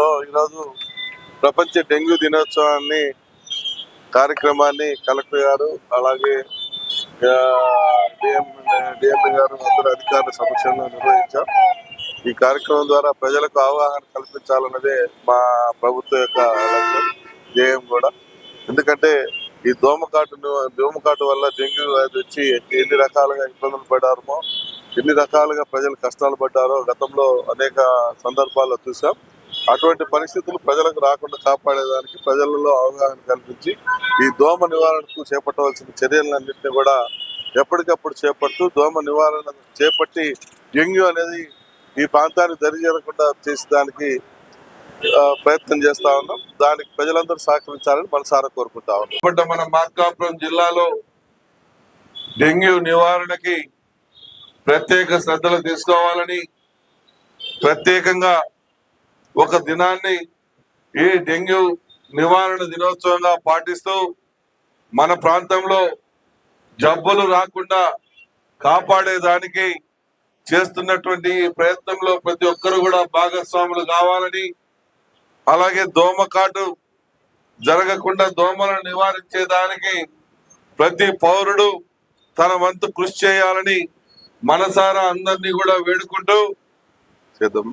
ఈరోజు ప్రపంచ డెంగ్యూ దినోత్సవాన్ని కార్యక్రమాన్ని కలెక్టర్ గారు అలాగే డిఎంపీ గారు అందరూ అధికారుల సమక్షంలో నిర్వహించాం. ఈ కార్యక్రమం ద్వారా ప్రజలకు అవగాహన కల్పించాలన్నదే మా ప్రభుత్వం యొక్క ధ్యేయం కూడా. ఎందుకంటే ఈ దోమకాటు వల్ల డెంగ్యూ వ్యాధి వచ్చి ఎన్ని రకాలుగా ఇబ్బందులు పడ్డారో, ఎన్ని రకాలుగా ప్రజలు కష్టాలు పడ్డారో గతంలో అనేక సందర్భాల్లో చూసాం. అటువంటి పరిస్థితులు ప్రజలకు రాకుండా కాపాడేదానికి ప్రజలలో అవగాహన కల్పించి ఈ దోమ నివారణకు చేపట్టవలసిన చర్యలన్నింటినీ కూడా ఎప్పటికప్పుడు చేపడుతూ దోమ నివారణ చేపట్టి డెంగ్యూ అనేది ఈ ప్రాంతానికి దరిచేరకుండా చేసేదానికి ప్రయత్నం చేస్తా ఉన్నాం. దానికి ప్రజలందరూ సహకరించాలని మనసారా కోరుకుంటా ఉన్నాం. మన మార్కాపురం జిల్లాలో డెంగ్యూ నివారణకి ప్రత్యేక శ్రద్ధలు తీసుకోవాలని ప్రత్యేకంగా ఒక దినాన్ని ఈ డెంగ్యూ నివారణ దినోత్సవంగా పాటిస్తూ మన ప్రాంతంలో జబ్బులు రాకుండా కాపాడేదానికి చేస్తున్నటువంటి ఈ ప్రయత్నంలో ప్రతి ఒక్కరు కూడా భాగస్వాములు కావాలని, అలాగే దోమకాటు జరగకుండా దోమలను నివారించేదానికి ప్రతి పౌరుడు తన వంతు కృషి చేయాలని మనసారా అందరినీ కూడా వేడుకుంటూ చేద్దాం.